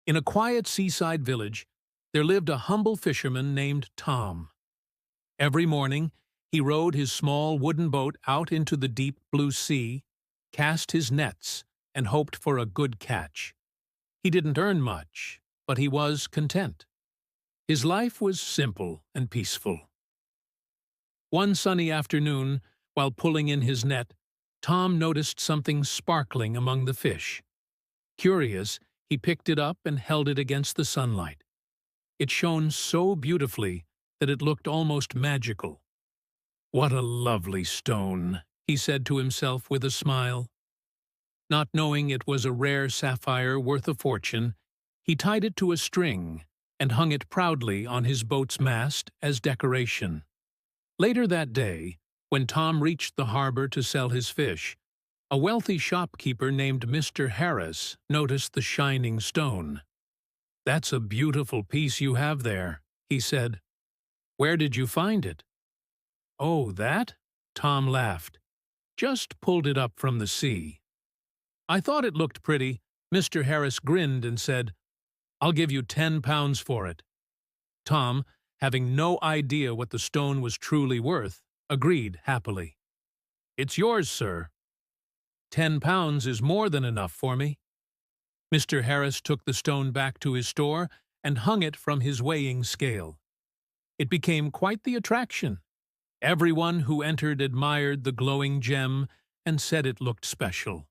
In a quiet seaside village, there lived a humble fisherman named Tom. Every morning, he rowed his small wooden boat out into the deep blue sea, cast his nets, and hoped for a good catch. He didn't earn much, but he was content. His life was simple and peaceful. One sunny afternoon, while pulling in his net, Tom noticed something sparkling among the fish. Curious, he picked it up and held it against the sunlight. It shone so beautifully that it looked almost magical. "What a lovely stone," he said to himself with a smile. Not knowing it was a rare sapphire worth a fortune, he tied it to a string and hung it proudly on his boat's mast as decoration. Later that day, when Tom reached the harbor to sell his fish, a wealthy shopkeeper named Mr. Harris noticed the shining stone. "That's a beautiful piece you have there," he said. "Where did you find it?" "Oh, that?" Tom laughed. "Just pulled it up from the sea." "I thought it looked pretty." Mr. Harris grinned and said, "I'll give you 10 pounds for it." Tom, having no idea what the stone was truly worth, agreed happily. "It's yours, sir." "£10 is more than enough for me." Mr. Harris took the stone back to his store and hung it from his weighing scale. It became quite the attraction. Everyone who entered admired the glowing gem and said it looked special.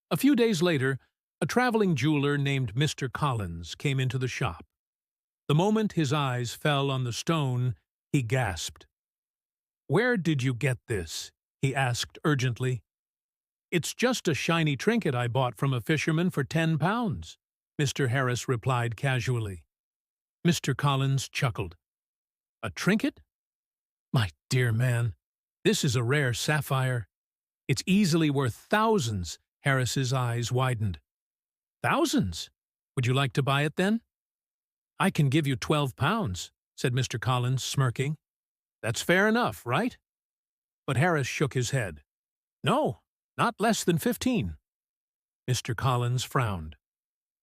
A few days later, a traveling jeweler named Mr. Collins came into the shop. The moment his eyes fell on the stone, he gasped. "Where did you get this?" he asked urgently. "It's just a shiny trinket I bought from a fisherman for 10 pounds, Mr. Harris replied casually. Mr. Collins chuckled. "A trinket? My dear man, this is a rare sapphire. It's easily worth thousands." Harris's eyes widened. "Thousands? Would you like to buy it then?" "I can give you 12 pounds, said Mr. Collins, smirking. "That's fair enough, right?" But Harris shook his head. "No, not less than 15. Mr. Collins frowned.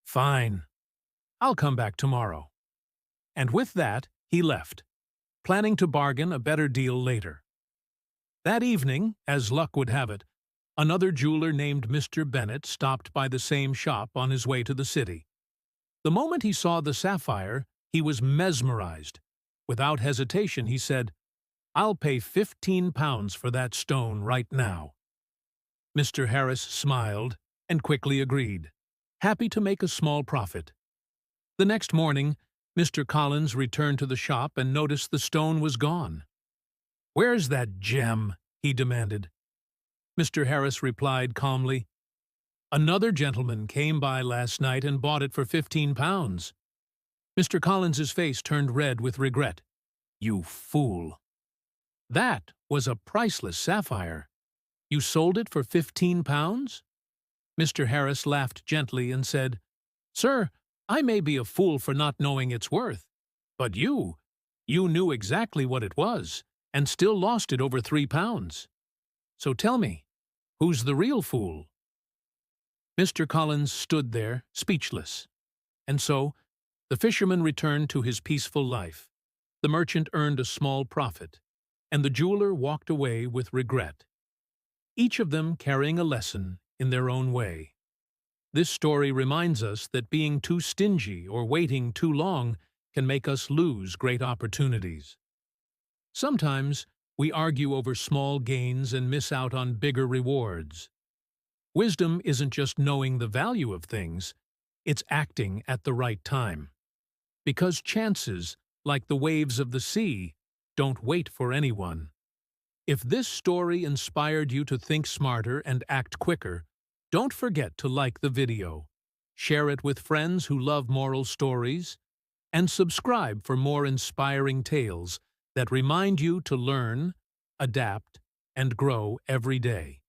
"Fine. I'll come back tomorrow." And with that, he left, planning to bargain a better deal later. That evening, as luck would have it, another jeweler named Mr. Bennett stopped by the same shop on his way to the city. The moment he saw the sapphire, he was mesmerized. Without hesitation, he said, "I'll pay 15 pounds for that stone right now." Mr. Harris smiled and quickly agreed, happy to make a small profit. The next morning, Mr. Collins returned to the shop and noticed the stone was gone. "Where's that gem?" he demanded. Mr. Harris replied calmly, "Another gentleman came by last night and bought it for 15 pounds. Mr. Collins's face turned red with regret. "You fool! That was a priceless sapphire. You sold it for 15 pounds? Mr. Harris laughed gently and said, "Sir, I may be a fool for not knowing its worth, but you knew exactly what it was, and still lost it over 3 pounds. So tell me, who's the real fool?" Mr. Collins stood there, speechless. And so, the fisherman returned to his peaceful life, the merchant earned a small profit, and the jeweler walked away with regret, each of them carrying a lesson in their own way. This story reminds us that being too stingy or waiting too long can make us lose great opportunities. Sometimes we argue over small gains and miss out on bigger rewards. Wisdom isn't just knowing the value of things, it's acting at the right time. Because chances, like the waves of the sea, don't wait for anyone. If this story inspired you to think smarter and act quicker, don't forget to like the video, share it with friends who love moral stories, and subscribe for more inspiring tales that remind you to learn, adapt, and grow every day.